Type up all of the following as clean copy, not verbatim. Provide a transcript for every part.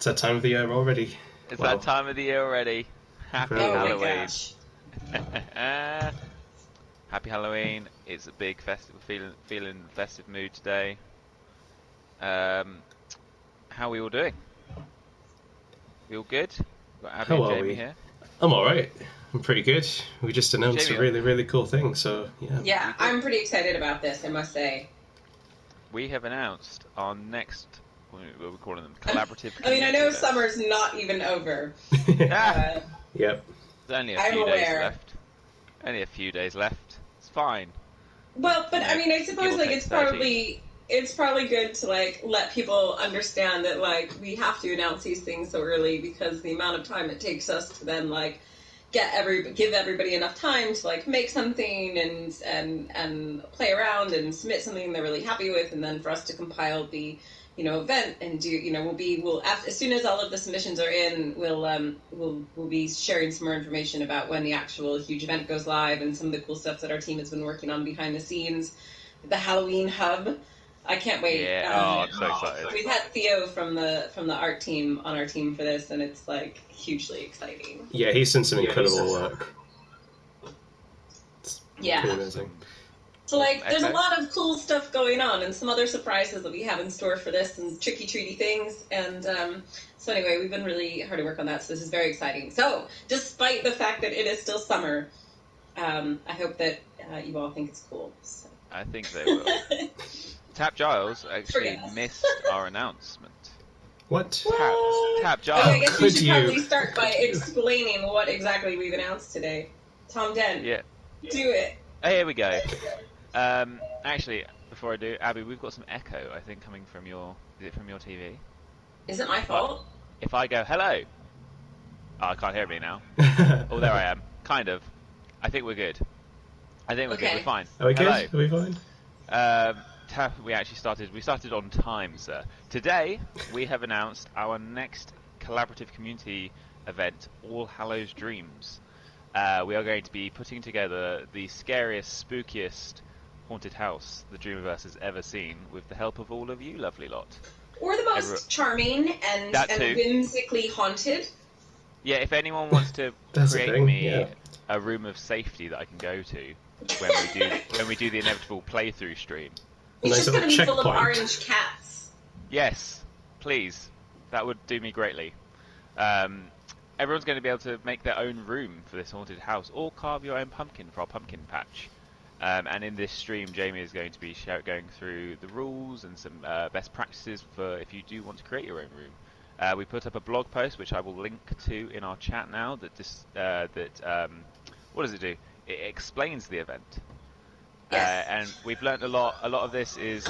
It's that time of the year already. It's that time of the year already. Happy Halloween. My gosh. Happy Halloween. It's a big festive, feeling festive mood today. How are we all doing? We all good? Got Abby and Jamie here. I'm alright. I'm pretty good. We just announced Jamie, a really, really cool thing, so yeah. Yeah, I'm pretty excited about this, I must say. We have announced our next, what are we calling them? Collaborative I mean, I know events. summer's not even over. Yep. There's only a I'm few days aware. left. Only a few days left. It's fine. Well, but I mean, I suppose like it's probably good to like let people understand that like we have to announce these things so early because the amount of time it takes us to then like give everybody enough time to like make something and play around and submit something they're really happy with, and then for us to compile the event and do we'll as soon as all of the submissions are in, we'll be sharing some more information about when the actual huge event goes live and some of the cool stuff that our team has been working on behind the scenes. The Halloween hub. I can't wait. Yeah, I'm so excited. We've had Theo from the art team on our team for this, and it's like hugely exciting. Yeah, he's done some incredible work. It's Yeah. pretty amazing. So like, there's a lot of cool stuff going on, and some other surprises that we have in store for this, and tricky treaty things. And so anyway, we've been really hard at work on that. So this is very exciting. So despite the fact that it is still summer, I hope that you all think it's cool. So. I think they will. Tap Giles actually missed our announcement. What? Tap Giles. Okay, I guess we should probably start by explaining what exactly we've announced today. Tom Dent. Yeah. Do it. Oh, here we go. Actually, before I do, Abby, we've got some echo, I think, coming from your... Is it from your TV? Is it my fault? If I go, hello... Oh, I can't hear me now. Oh, there I am. Kind of. I think we're good. Good. We're fine. Are we hello. good? Are we fine? We started on time, sir. Today, we have announced our next collaborative community event, All Hallows Dreams. We are going to be putting together the scariest, spookiest haunted house the Dreamverse has ever seen, with the help of all of you lovely lot. Or the most charming and whimsically haunted. Yeah, if anyone wants to create me a room of safety that I can go to when we do the inevitable playthrough stream. It's just going to be full of orange cats. Yes, please. That would do me greatly. Everyone's going to be able to make their own room for this haunted house, or carve your own pumpkin for our pumpkin patch. And in this stream, Jamie is going to be going through the rules and some best practices for if you do want to create your own room. We put up a blog post, which I will link to in our chat now, what does it do? It explains the event. Yes. And we've learnt a lot. A lot of this is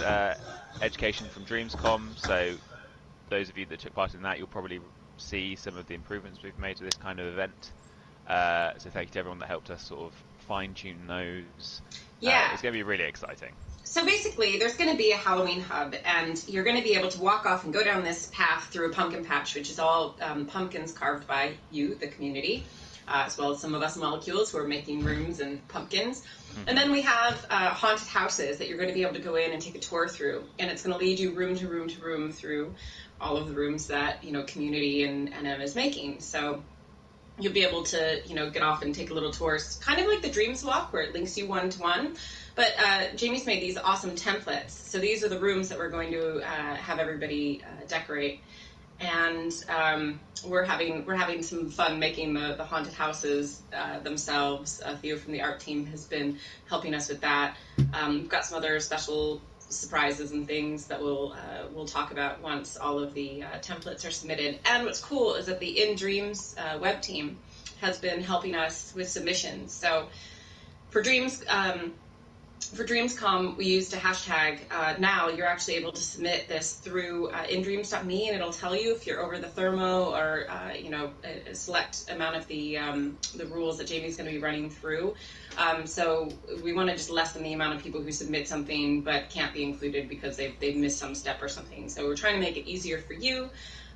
education from Dreamscom, so those of you that took part in that, you'll probably see some of the improvements we've made to this kind of event. So thank you to everyone that helped us sort of fine-tune those. Yeah. It's going to be really exciting. So basically, there's going to be a Halloween hub, and you're going to be able to walk off and go down this path through a pumpkin patch, which is all pumpkins carved by you, the community, as well as some of us molecules who are making rooms and pumpkins. And then we have haunted houses that you're going to be able to go in and take a tour through, and it's going to lead you room to room to room through all of the rooms that community and NM is making. So you'll be able to get off and take a little tour, kind of like the Dreams Walk, where it links you one-to-one. But Jamie's made these awesome templates. So these are the rooms that we're going to have everybody decorate. And we're having some fun making the haunted houses themselves. Theo from the art team has been helping us with that. We've got some other special surprises and things that we'll talk about once all of the templates are submitted. And what's cool is that the In Dreams web team has been helping us with submissions. So for Dreamscom, we used a hashtag. Now you're actually able to submit this through indreams.me, and it'll tell you if you're over the thermo or a select amount of the rules that Jamie's going to be running through. So we want to just lessen the amount of people who submit something but can't be included because they've missed some step or something. So we're trying to make it easier for you.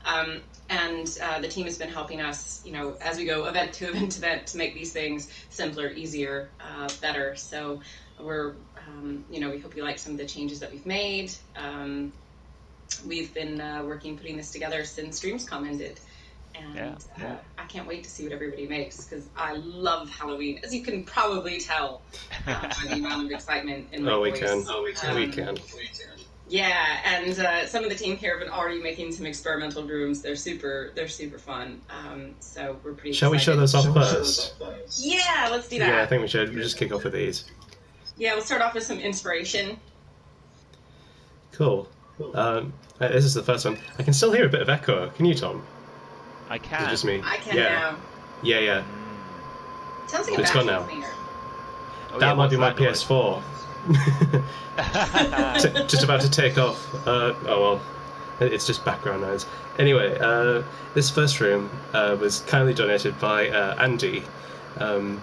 And the team has been helping us, as we go event to event to event, to make these things simpler, easier, better. So we're, we hope you like some of the changes that we've made. we've been putting this together since DreamsCon ended. And I can't wait to see what everybody makes, because I love Halloween, as you can probably tell by the amount of excitement in my voice. We can. Yeah, and some of the team here have been already making some experimental rooms. They're super fun. So we're pretty Shall excited. we show those off first? Yeah, let's do that. Yeah, I think we should. We'll just kick off with these. Yeah, we'll start off with some inspiration. Cool. This is the first one. I can still hear a bit of echo. Can you, Tom? I can. Is it just me? I can now. Yeah. Sounds like It's a gone vacuum now. cleaner. That might be my noise? PS4. Just about to take off. Oh well, it's just background noise. Anyway, this first room was kindly donated by Andy. I'm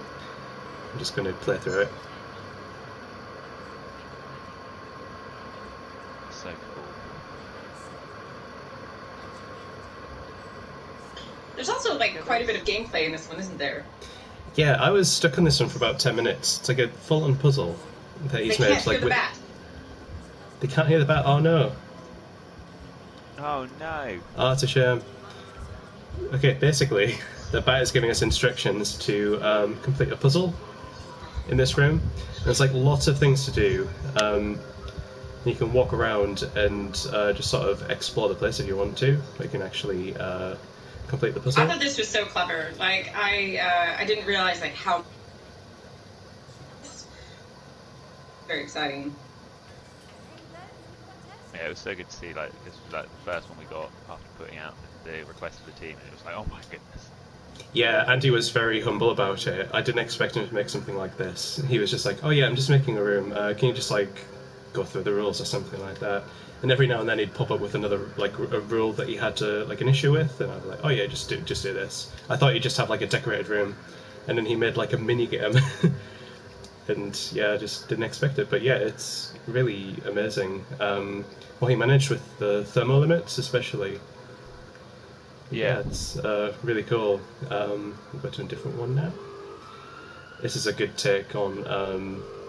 just going to play through it. So cool. There's also quite a bit of gameplay in this one, isn't there? Yeah, I was stuck on this one for about 10 minutes. It's like a full-on puzzle that he's They made. can't hear the bat. They can't hear the bat. Oh no. Oh no. Oh, it's a shame. Okay, basically, the bat is giving us instructions to complete a puzzle in this room. There's lots of things to do. You can walk around and just sort of explore the place if you want to. You can actually complete the puzzle. I thought this was so clever. I didn't realize how very exciting. Yeah, it was so good to see. This was the first one we got after putting out the request of the team, and it was oh my goodness. Yeah, Andy was very humble about it. I didn't expect him to make something like this. He was just oh yeah, I'm just making a room. Can you just go through the rules or something like that? And every now and then he'd pop up with another a rule that he had to an issue with, and I'd be oh yeah, just do this. I thought you'd just have a decorated room, and then he made a mini game. And yeah, I just didn't expect it, but yeah, it's really amazing. What he managed with the thermal limits, especially. Yeah, it's really cool. We'll go to a different one now. This is a good take on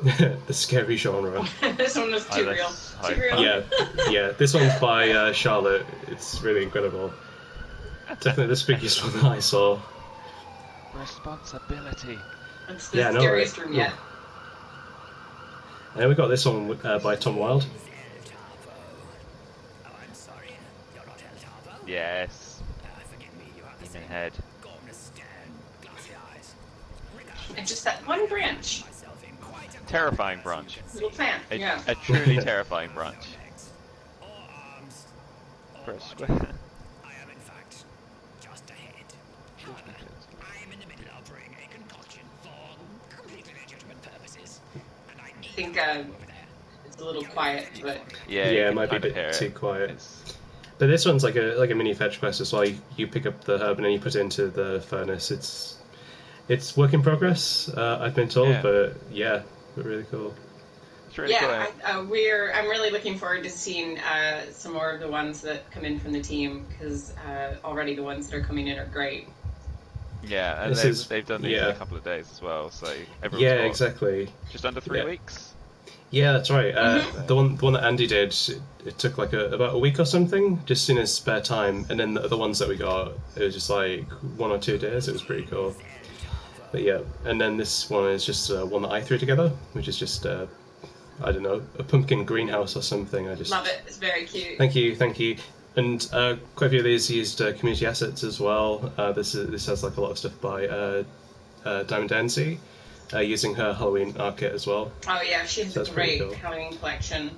the scary genre. This one was too real. Too real. Yeah. This one's by Charlotte. It's really incredible. Definitely the spookiest one that I saw. Responsibility. It's the scariest room yet. And we got this one by Tom Wilde. Yes. Demon head. And just that one branch. Terrifying branch. Little plant. A truly terrifying branch. Press square. I am in fact just ahead. I am in the middle of brewing a concoction for completely legitimate purposes. And I think it's a little quiet, but yeah, it might be a bit too quiet. But this one's like a mini fetch quest as well. You pick up the herb and then you put it into the furnace. It's work in progress, I've been told, but yeah, really cool. It's really cool. I'm really looking forward to seeing some more of the ones that come in from the team, because already the ones that are coming in are great. Yeah, and they've done these in a couple of days as well, so everyone's got exactly. Just under 3 weeks. Yeah, that's right. The one that Andy did, it took about a week or something, just in his spare time, and then the other ones that we got, it was just 1 or 2 days. It was pretty cool. But yeah, and then this one is just one that I threw together, which is just I don't know, a pumpkin greenhouse or something. I just love it. It's very cute. Thank you. And quite a few of these used community assets as well. This has a lot of stuff by Diamond Dancy, using her Halloween art kit as well. Oh yeah, she has a great cool Halloween collection.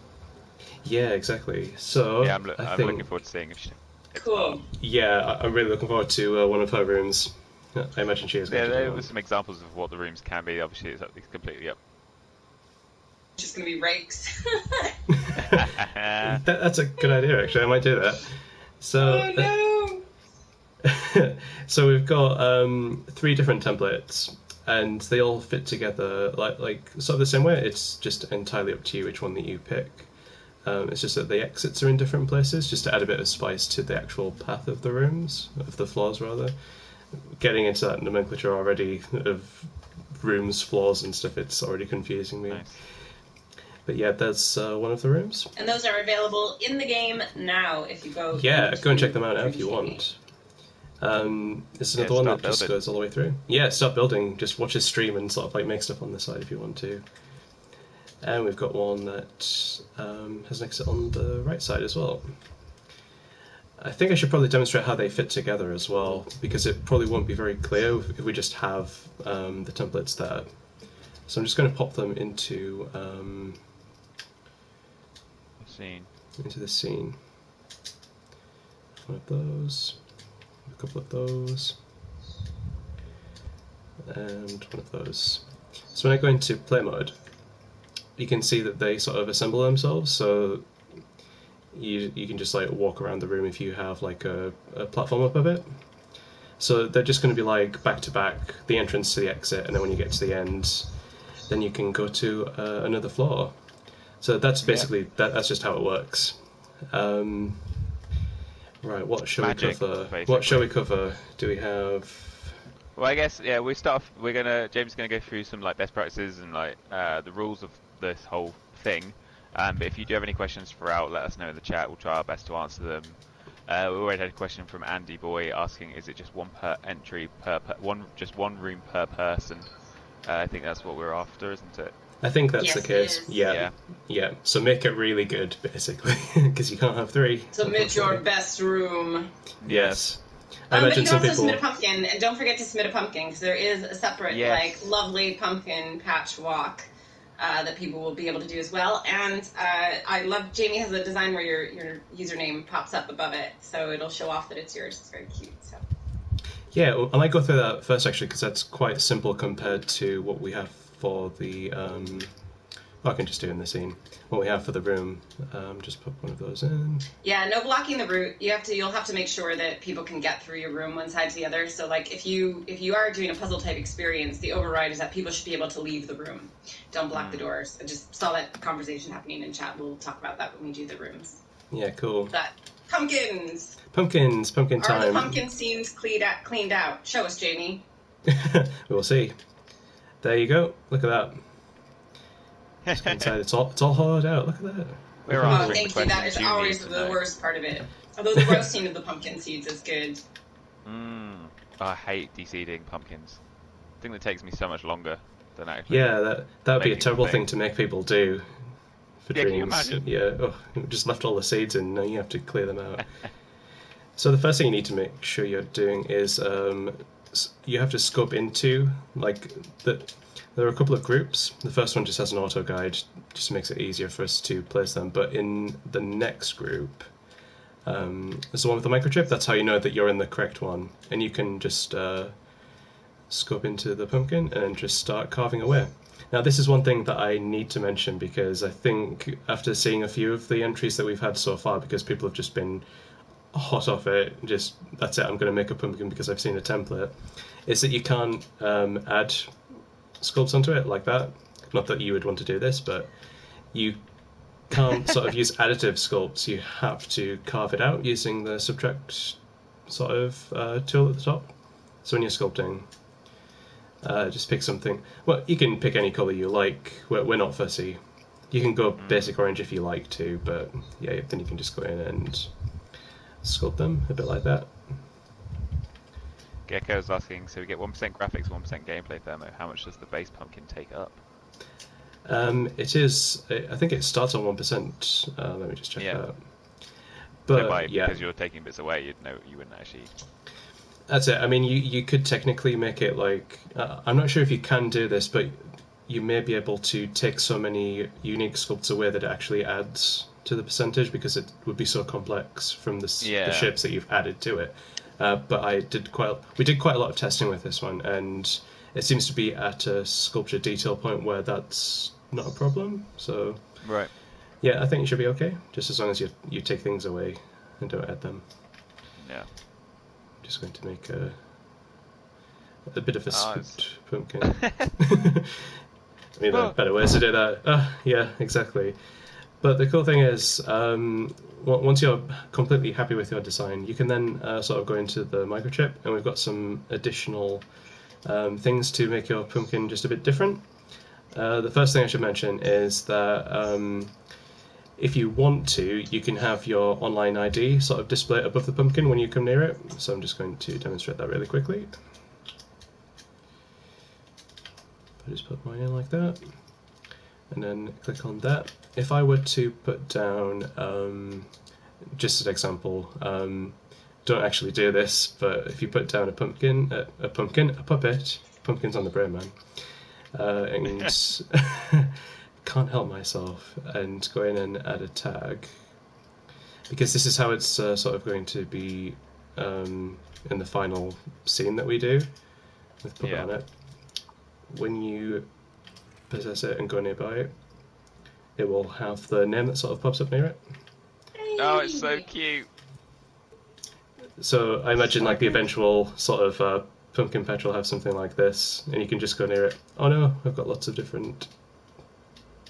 Yeah, exactly. So yeah, I'm looking forward to seeing if she. Cool. Yeah, I'm really looking forward to one of her rooms. I imagine she is going to there were some examples of what the rooms can be. Obviously, it's completely up. Just going to be rakes. That's a good idea, actually. I might do that. So, oh no! So we've got 3 different templates, and they all fit together like sort of the same way. It's just entirely up to you which one that you pick. It's just that the exits are in different places, just to add a bit of spice to the actual path of the rooms, of the floors rather. Getting into that nomenclature already of rooms, floors and stuff, it's already confusing me. But yeah, that's one of the rooms. And those are available in the game now if you go. Yeah, go and check them out now into if you 3D. want. This is Yeah, another one start that just building. goes all the way through. Yeah, start building. Just watch his stream and sort of like make stuff on the side if you want to. And we've got one that has an exit on the right side as well. I think I should probably demonstrate how they fit together as well, because it probably won't be very clear if we just have the templates there. So I'm just going to pop them into Scene. the scene. One of those, a couple of those, and one of those. So when I go into play mode, you can see that they sort of assemble themselves. So you can just like walk around the room if you have like a platform up of it. So they're just going to be like back to back, the entrance to the exit, and then when you get to the end, then you can go to another floor. So that's basically that's just how it works. Right, what shall Magic, we cover? basically. What shall we cover? Do we have? Well, I guess we start off. James is gonna go through some like best practices and like the rules of this whole thing. But if you do have any questions throughout, let us know in the chat. We'll try our best to answer them. We already had a question from Andy Boy asking, "Is it just one per entry just one room per person?" I think that's what we're after, isn't it? I think that's Yes, the it case. is. Yeah. So make it really good, basically, because you can't have three. Submit your best room. Yes. I But imagine you can some also people. submit a pumpkin, and don't forget to submit a pumpkin because there is a separate, Yes. like, lovely pumpkin patch walk that people will be able to do as well. And I love Jamie has a design where your username pops up above it, so it'll show off that it's yours. It's very cute. So Yeah, well, I might go through that first actually because that's quite simple compared to what we have for the. I can just do in the scene what we have for the room. Just put one of those in. yeah, no blocking the route. You'll have to make sure that people can get through your room one side to the other. So like if you are doing a puzzle type experience, the override is that people should be able to leave the room. Don't block the doors. I just saw that conversation happening in chat. We'll talk about that when we do the rooms. Yeah, cool. But pumpkins. Pumpkin Are time. the pumpkin scenes cleaned out? Show us, Jamie. We'll see. There you go. Look at that. Just go inside. It's all hollowed out. Look at that. We're Oh, answering the thank you. That questions is you always need to the know. worst part of it. Although the roasting of the pumpkin seeds is good. I hate deseeding pumpkins. I think that takes me so much longer than actually. Yeah, that would be a Making terrible the thing thing. to make people do for Yeah, dreams. can you imagine? Yeah, you just left all the seeds in. Now you have to clear them out. So the first thing you need to make sure you're doing is you have to scope into like there are a couple of groups. The first one just has an auto guide, just makes it easier for us to place them. But in the next group, there's the one with the microchip. That's how you know that you're in the correct one, and you can just scope into the pumpkin and just start carving away. Now, this is one thing that I need to mention because I think after seeing a few of the entries that we've had so far, because people have just been hot off it, just that's it, I'm going to make a pumpkin because I've seen a template, is that you can't add sculpts onto it like that. Not that you would want to do this, but you can't sort of use additive sculpts. You have to carve it out using the subtract sort of tool at the top. So when you're sculpting, just pick something. Well, you can pick any colour you like. We're not fussy. You can go basic orange if you like to, but yeah, then you can just go in and sculpt them a bit like that. Gecko's asking, so we get 1% graphics, 1% gameplay thermo. How much does the base pumpkin take up? It is. I think it starts on 1%. Let me just check Yeah. that. But Because you're taking bits away, you wouldn't actually. That's it. I mean, you could technically make it like I'm not sure if you can do this, but you may be able to take so many unique sculpts away that it actually adds to the percentage because it would be so complex from the shapes that you've added to it. But we did quite a lot of testing with this one, and it seems to be at a sculpture detail point where that's not a problem. So Right. yeah, I think it should be okay, just as long as you take things away and don't add them. Yeah. Just going to make a bit of a spooked pumpkin. I mean, there are better ways to do that. Yeah, exactly. But the cool thing is, once you're completely happy with your design, you can then sort of go into the microchip, and we've got some additional things to make your pumpkin just a bit different. The first thing I should mention is that if you want to, you can have your online ID sort of display above the pumpkin when you come near it. So I'm just going to demonstrate that really quickly. I just put mine in like that, and then click on that. If I were to put down, just an example, don't actually do this, but if you put down a puppet, pumpkin's on the brain, man, and can't help myself, and go in and add a tag, because this is how it's sort of going to be in the final scene that we do with puppet on it. When you possess it and go nearby it, it will have the name that sort of pops up near it. Oh, it's so cute. So I imagine like the eventual sort of pumpkin patch will have something like this, and you can just go near it. Oh no, I've got lots of different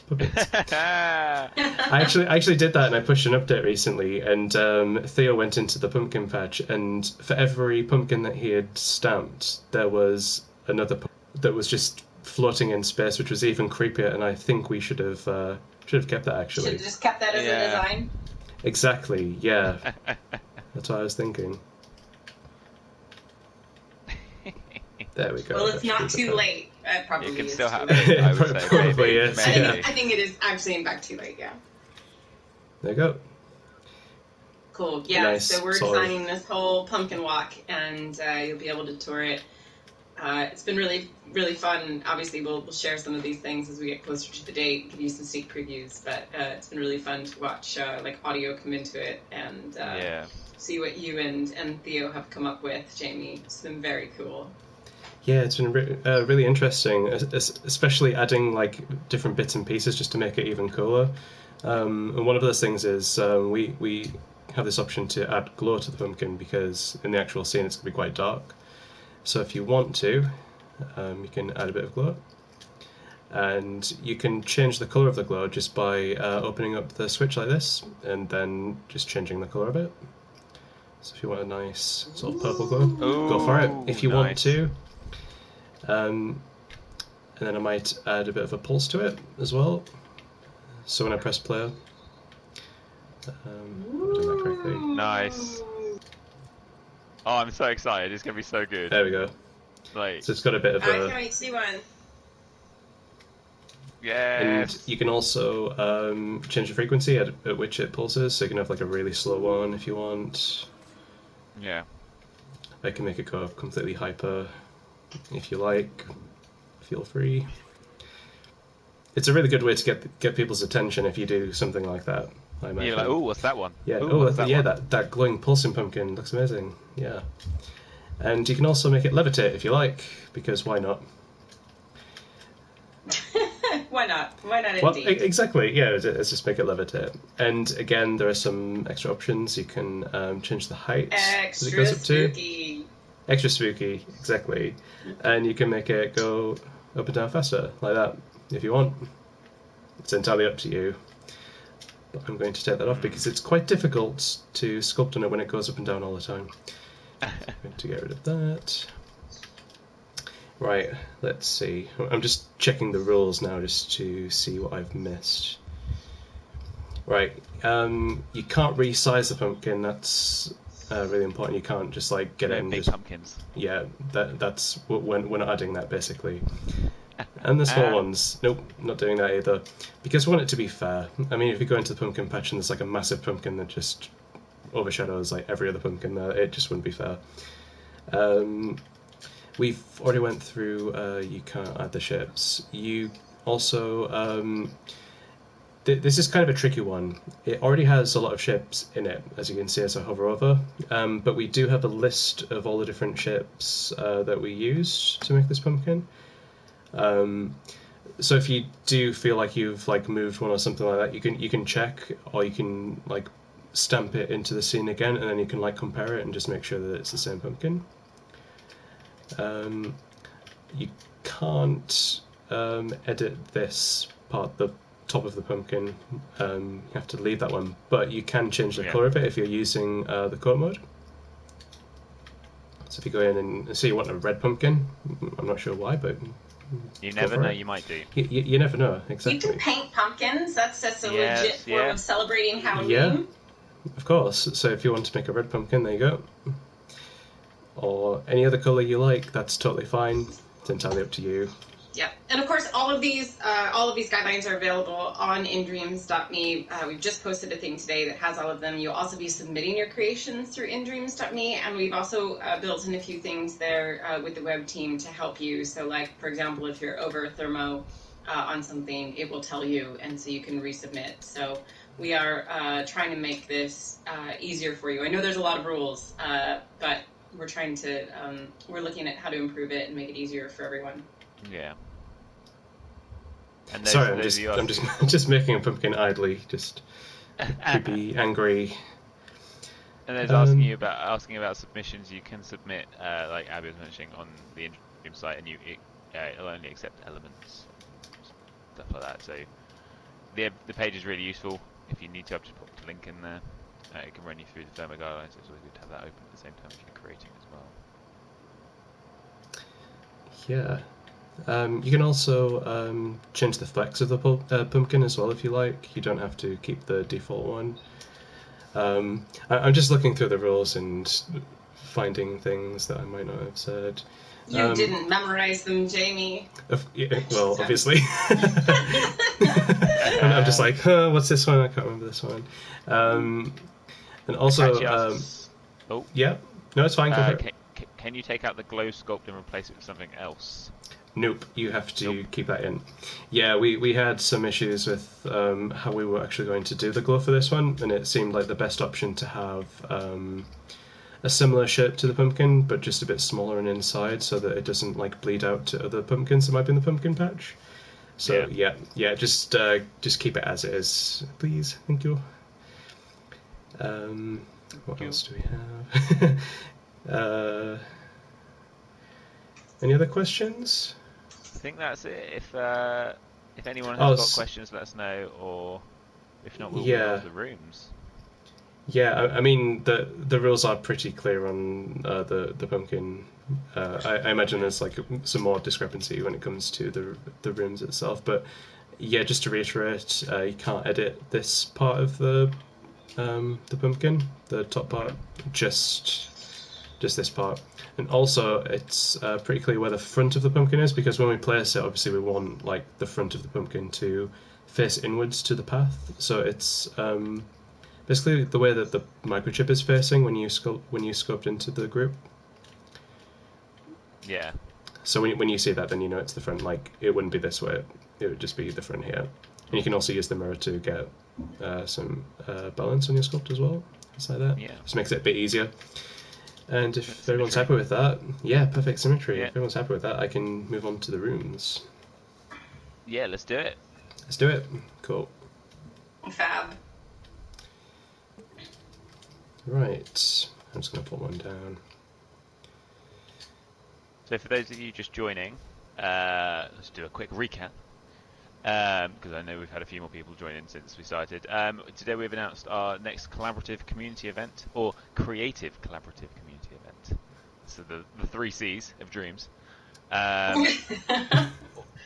puppets. I actually did that, and I pushed an update recently, and Theo went into the pumpkin patch, and for every pumpkin that he had stamped, there was another that was just floating in space, which was even creepier, and I think we should have kept that, actually. Should have just kept that as a design? Exactly, yeah. That's what I was thinking. There we go. Well, it's not too late. Probably you can is still too have late. it, I would say. Probably maybe, is, maybe. yeah. I think it is actually in fact too late, yeah. There you go. Cool. Yeah, Nice so we're sort of- designing this whole pumpkin walk, and you'll be able to tour it. It's been really, really fun. Obviously, we'll share some of these things as we get closer to the date, give you some sneak previews, but it's been really fun to watch like audio come into it and see what you and Theo have come up with, Jamie. It's been very cool. Yeah, it's been really interesting, especially adding like different bits and pieces just to make it even cooler. And one of those things is we have this option to add glow to the pumpkin, because in the actual scene it's going to be quite dark. So if you want to, you can add a bit of glow. And you can change the colour of the glow just by opening up the switch like this, and then just changing the colour of it. So if you want a nice sort of purple glow, go for it. If you want to. And then I might add a bit of a pulse to it as well. So when I press play, am I doing that correctly? Nice. Oh, I'm so excited. It's going to be so good. There we go. Like, So it's got a bit of I a... can't wait to see one. yes. And you can also change the frequency at which it pulses, so you can have like a really slow one if you want. Yeah. I can make it go completely hyper if you like. Feel free. It's a really good way to get people's attention if you do something like that, I imagine. You're like, oh, what's that one? Yeah, Ooh, what's that one? that glowing pulsing pumpkin looks amazing. Yeah. And you can also make it levitate if you like, because why not? Why not? Why not Well, indeed? exactly, yeah, let's just make it levitate. And again, there are some extra options. You can change the height that it Extra goes up to. spooky. Extra spooky, exactly. And you can make it go up and down faster, like that, if you want. It's entirely up to you. But I'm going to take that off because it's quite difficult to sculpt on it when it goes up and down all the time. I'm going to get rid of that. Right, let's see. I'm just checking the rules now just to see what I've missed. Right, you can't resize the pumpkin. That's really important. You can't just like get it and big just... pumpkins. Yeah, that's when we're not adding that basically. And the small ones, nope, not doing that either. Because we want it to be fair. I mean, if you go into the pumpkin patch and there's like a massive pumpkin that just overshadows like every other pumpkin there, it just wouldn't be fair. We've already went through, you can't add the shapes. You also, this is kind of a tricky one. It already has a lot of shapes in it, as you can see as I hover over, but we do have a list of all the different shapes that we use to make this pumpkin. So if you do feel like you've like moved one or something like that, you can check, or you can like stamp it into the scene again, and then you can like compare it and just make sure that it's the same pumpkin. You can't edit this part, the top of the pumpkin. You have to leave that one, but you can change the colour of it if you're using the coat mode. So if you go in and say you want a red pumpkin, I'm not sure why, but You go never for know, it. you might do. You never know, You exactly. can paint pumpkins. That's a Yes, legit form yeah. of celebrating Halloween. Yeah, of course. So if you want to make a red pumpkin, there you go. Or any other colour you like, that's totally fine. It's entirely up to you. Yeah, and of course, all of these guidelines are available on indreams.me. We've just posted a thing today that has all of them. You'll also be submitting your creations through indreams.me, and we've also built in a few things there with the web team to help you. So, like for example, if you're over thermo on something, it will tell you, and so you can resubmit. So we are trying to make this easier for you. I know there's a lot of rules, but we're trying to we're looking at how to improve it and make it easier for everyone. Yeah. And Sorry, I'm those just making a pumpkin idly, just creepy, angry. And there's asking about submissions. You can submit, like Abby was mentioning, on the Indream site, and it'll only accept elements, stuff like that. So the page is really useful. If you need to, I've just put the link in there. It can run you through the thermo guidelines. It's always good to have that open at the same time as you're creating as well. Yeah. You can also change the flex of the pumpkin as well if you like. You don't have to keep the default one. I'm just looking through the rules and finding things that I might not have said. You didn't memorize them, Jamie. Well, obviously. I'm just like, what's this one? I can't remember this one. And also, yeah, no, it's fine. Go for it. Can you take out the glow sculpt and replace it with something else? Nope, you have to keep that in. Yeah, we had some issues with how we were actually going to do the glow for this one, and it seemed like the best option to have a similar shape to the pumpkin, but just a bit smaller on inside, so that it doesn't like bleed out to other pumpkins that might be in the pumpkin patch. So yeah, just keep it as it is, please. Thank you. What else do we have? Any other questions? I think that's it. If anyone has got questions, let us know, or if not, we'll go to the rooms. Yeah, I mean the rules are pretty clear on the pumpkin. I imagine there's like some more discrepancy when it comes to the rooms itself, but yeah, just to reiterate, you can't edit this part of the pumpkin, the top part, just this part. And also, it's pretty clear where the front of the pumpkin is, because when we place it, obviously we want like the front of the pumpkin to face inwards to the path. So it's basically the way that the microchip is facing when you sculpt into the group. Yeah. So when you see that, then you know it's the front. Like, it wouldn't be this way; it would just be the front here. And you can also use the mirror to get some balance on your sculpt as well. Just like that. Yeah. Just makes it a bit easier. And if everyone's happy with that, yeah, perfect symmetry. Yeah. If everyone's happy with that, I can move on to the rooms. Yeah, let's do it. Let's do it. Cool. Fab. Right. I'm just going to put one down. So for those of you just joining, let's do a quick recap. Because I know we've had a few more people join in since we started. Today we've announced our next collaborative community event, or creative collaborative community event. So the 3 C's of dreams.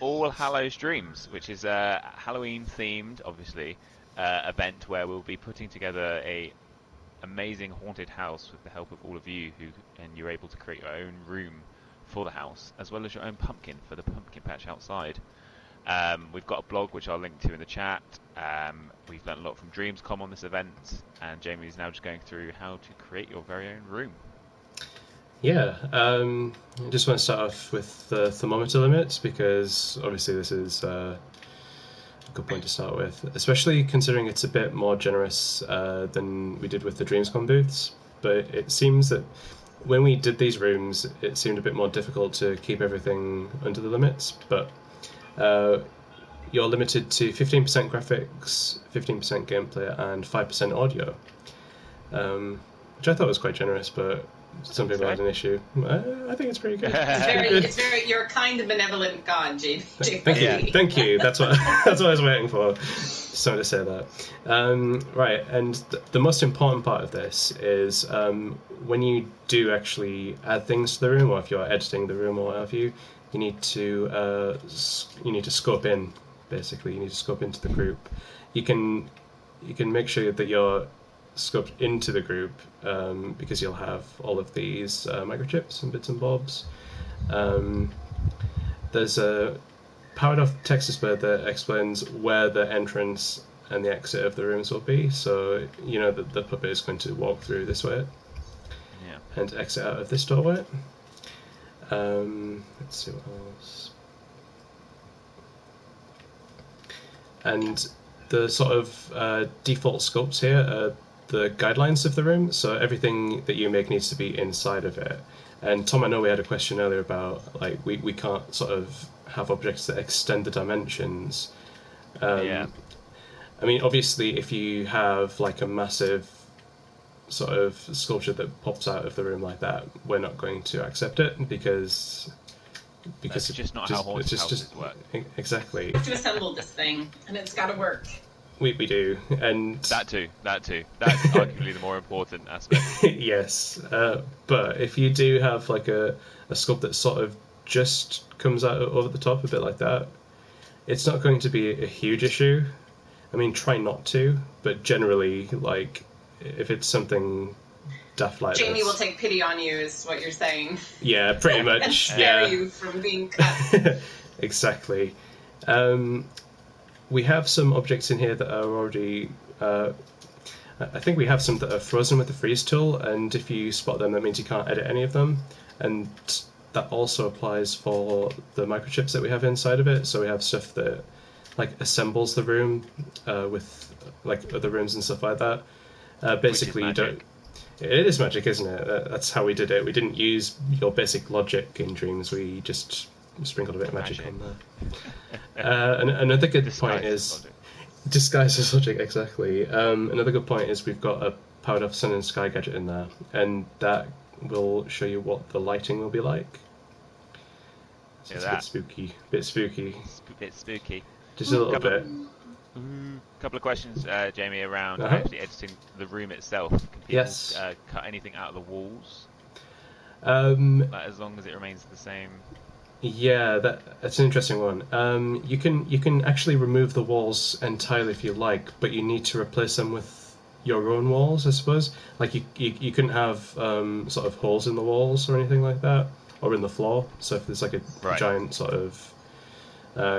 All Hallows Dreams, which is a Halloween themed, obviously, event where we'll be putting together a amazing haunted house with the help of all of you, and you're able to create your own room for the house, as well as your own pumpkin for the pumpkin patch outside. We've got a blog which I'll link to in the chat. We've learned a lot from Dreamscom on this event, and Jamie's now just going through how to create your very own room. Yeah, I just want to start off with the thermometer limits, because obviously this is a good point to start with, especially considering it's a bit more generous than we did with the Dreamscom booths. But it seems that when we did these rooms, it seemed a bit more difficult to keep everything under the limits, but you're limited to 15% graphics, 15% gameplay, and 5% audio, which I thought was quite generous, but some people had an issue. I think it's pretty good. It's very. You're a kind and benevolent God, Jamie. Thank you. That's what I was waiting for. Someone to say that. Right, and the most important part of this is when you do actually add things to the room, or if you're editing the room or what have you, you need to scope in. Basically, you need to scope into the group. You can make sure that you're scoped into the group because you'll have all of these microchips and bits and bobs. There's a powered off text display that explains where the entrance and the exit of the rooms will be. So you know that the puppet is going to walk through this way and exit out of this doorway. Let's see what else. And the sort of default scopes here are the guidelines of the room, so everything that you make needs to be inside of it. And Tom, I know we had a question earlier about like we can't sort of have objects that extend the dimensions. I mean, obviously, if you have like a massive sort of sculpture that pops out of the room like that, we're not going to accept it because it's just not how haunted houses work. Exactly. We have to assemble this thing, and it's got to work. We do, and that too. That's arguably the more important aspect. Yes, but if you do have like a sculpt that sort of just comes out over the top a bit like that, it's not going to be a huge issue. I mean, try not to, but generally, like, if it's something daft like Jamie this, will take pity on you, is what you're saying. Yeah, pretty much. And spare you from being cut. Exactly. We have some objects in here that are already. I think we have some that are frozen with the freeze tool, and if you spot them, that means you can't edit any of them. And that also applies for the microchips that we have inside of it. So we have stuff that like assembles the room with like other rooms and stuff like that. Basically, you don't. It is magic, isn't it? That's how we did it. We didn't use your basic logic in Dreams. We just sprinkled a bit of magic on there. And another good point is disguised as logic. Exactly. Another good point is we've got a powered off sun and sky gadget in there, and that will show you what the lighting will be like. So it's a bit spooky. Bit spooky. Just a little bit. Couple of questions, Jamie, around actually editing the room itself. Can people cut anything out of the walls? Like, as long as it remains the same. Yeah, that's an interesting one. You can actually remove the walls entirely if you like, but you need to replace them with your own walls, I suppose. Like you couldn't have sort of holes in the walls or anything like that, or in the floor. So if there's like a giant sort of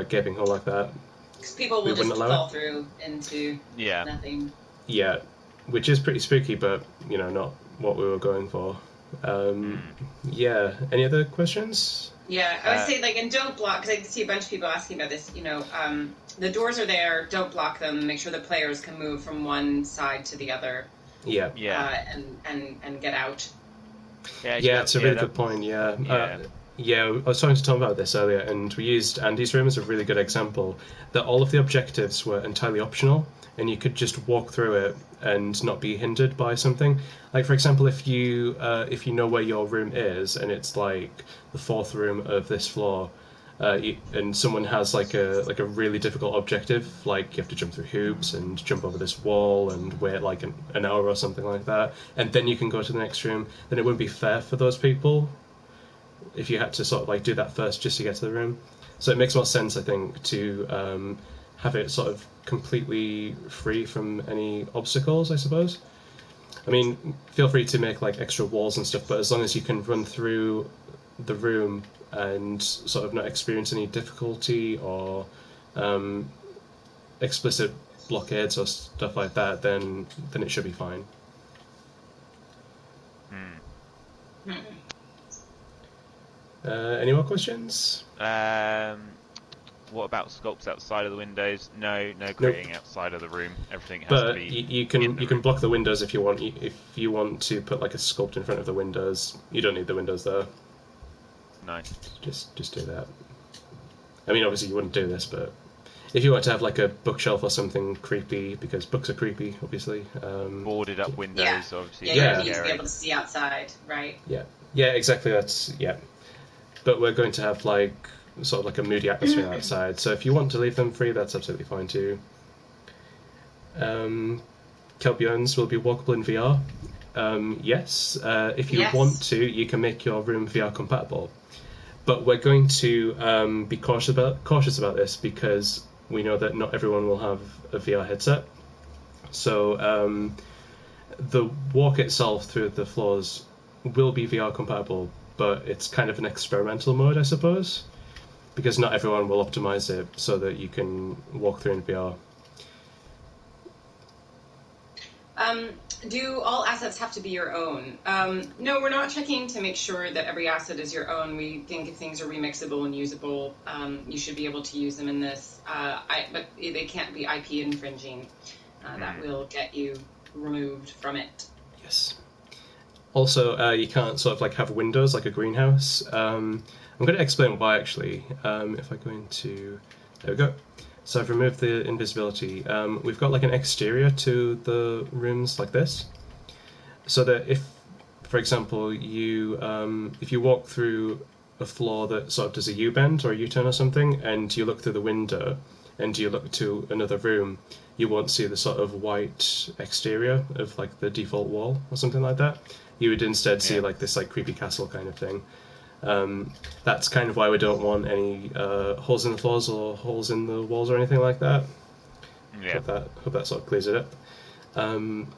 gaping hole like that, because people will just fall through into nothing. Yeah, which is pretty spooky, but you know, not what we were going for. Yeah. Any other questions? Yeah, I would say, like, and don't block, because I see a bunch of people asking about this, you know, the doors are there, don't block them, make sure the players can move from one side to the other. Yeah. And get out. Yeah, it's a really good point, I was talking to Tom about this earlier, and we used Andy's room as a really good example, that all of the objectives were entirely optional, and you could just walk through it and not be hindered by something. Like, for example, if you know where your room is, and it's like the fourth room of this floor, and someone has like a really difficult objective, like you have to jump through hoops and jump over this wall and wait like an hour or something like that, and then you can go to the next room, then it wouldn't be fair for those people if you had to sort of like do that first just to get to the room. So it makes more sense, I think, to have it sort of completely free from any obstacles, I suppose. I mean, feel free to make like extra walls and stuff, but as long as you can run through the room and sort of not experience any difficulty or explicit blockades or stuff like that, then it should be fine. Any more questions? What about sculpts outside of the windows? No creating outside of the room. Everything has to be. You can block the windows if you want. If you want to put like a sculpt in front of the windows, you don't need the windows there. No. Just do that. I mean, obviously you wouldn't do this, but if you want to have like a bookshelf or something creepy, because books are creepy, obviously. Boarded up windows, obviously. Yeah, you need to be able to see outside, right? Yeah, exactly. But we're going to have like sort of like a moody atmosphere outside, so if you want to leave them free, that's absolutely fine too. Kelpiones will be walkable in VR. Yes, if you want to, you can make your room VR compatible. but we're going to be cautious about this because we know that not everyone will have a VR headset. So the walk itself through the floors will be VR compatible, but it's kind of an experimental mode, I suppose, because not everyone will optimize it so that you can walk through in VR. Do all assets have to be your own? No, we're not checking to make sure that every asset is your own. We think if things are remixable and usable, you should be able to use them in this. But they can't be IP infringing. That will get you removed from it. Yes. Also, you can't sort of like have windows like a greenhouse. I'm going to explain why actually. If I go into, there we go. So I've removed the invisibility. We've got like an exterior to the rooms like this, so that if, for example, if you walk through a floor that sort of does a U-bend or a U-turn or something, and you look through the window and you look to another room, you won't see the sort of white exterior of like the default wall or something like that. You would instead see like this like creepy castle kind of thing. That's kind of why we don't want any holes in the floors or holes in the walls or anything like that. Yeah. Hope that sort of clears it up.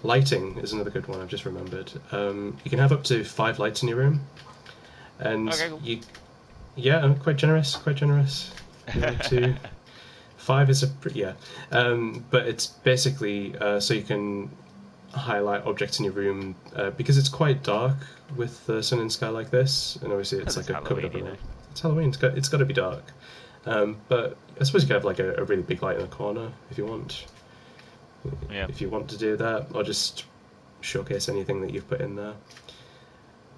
Lighting is another good one I've just remembered. You can have up to 5 lights in your room, and Okay, cool. I'm quite generous. 2, 5 is a pretty but it's basically so you can highlight objects in your room because it's quite dark with the sun and sky like this, and obviously it's like a covered up. It's Halloween. It's got to be dark, but I suppose you could have like a really big light in the corner if you want. Yeah. If you want to do that, or just showcase anything that you've put in there.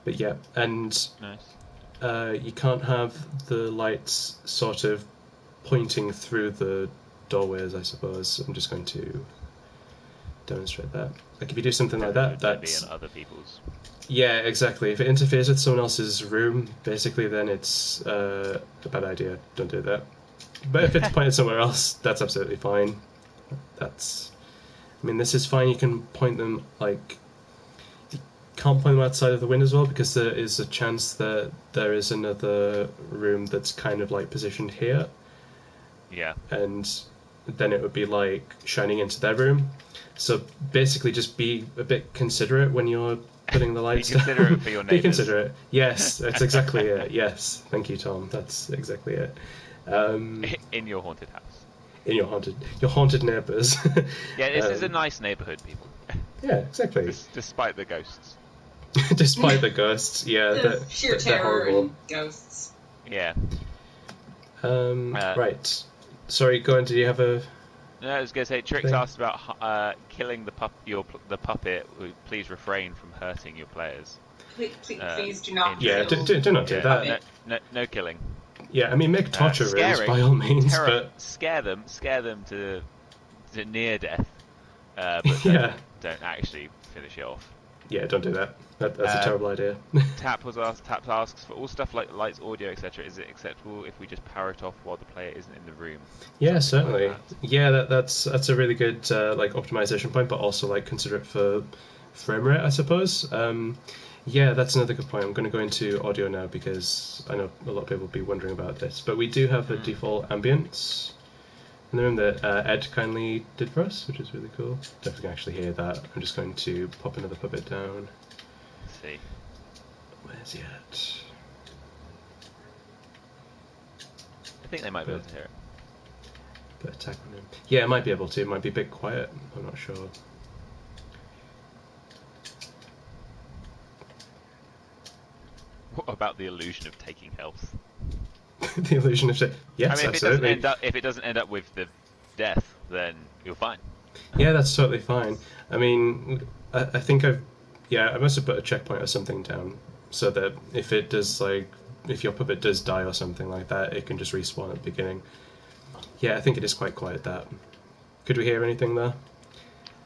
But yeah, and Nice. you can't have the lights sort of pointing through the doorways, I suppose. I'm just going to demonstrate that. Like if you do something like that, that's in other people's. Yeah, exactly. If it interferes with someone else's room, basically, then it's a bad idea. Don't do that. But if it's pointed somewhere else, that's absolutely fine. This is fine. You can point them like. You can't point them outside of the window as well because there is a chance that there is another room that's kind of like positioned here. Yeah. And then it would be like shining into their room. So basically, just be a bit considerate when you're putting the lights Be considerate for your neighbours. Be considerate. Yes, that's exactly it. Yes, thank you, Tom. That's exactly it. In your haunted house. In your haunted neighbours. Yeah, this is a nice neighbourhood, people. Yeah, exactly. Despite the ghosts. Despite the ghosts, yeah. The sheer they're terror horrible. and ghosts. Yeah. Right. Sorry, go on. Did you have a? No, I was going to say, Trix thing? asked about killing the puppet. Please refrain from hurting your players. Please do not. Yeah, kill do not do that. No killing. Yeah, make torture rooms Scaring, by all means, but scare them to near death, but don't actually finish it off. Yeah, don't do that. That's a terrible idea. Tap asks for all stuff like lights, audio, etc. Is it acceptable if we just power it off while the player isn't in the room? Yeah, Something certainly. like that. Yeah, that's a really good like optimization point, but also like consider it for frame rate, I suppose. Yeah, that's another good point. I'm going to go into audio now because I know a lot of people will be wondering about this. But we do have a default ambience in the room that Ed kindly did for us, which is really cool. Don't think I can actually hear that. I'm just going to pop another puppet down. Let's see. Where's he at? I think they might be able to hear it. Put attack on him. Yeah, it might be able to. It might be a bit quiet. I'm not sure. What about the illusion of taking health? The illusion of yes, I mean, absolutely. if it doesn't end up with the death, then you're fine. Yeah, that's totally fine. I mean, I think I must have put a checkpoint or something down so that if it does if your puppet does die or something like that, it can just respawn at the beginning. Yeah, I think it is quite quiet. That. Could we hear anything there?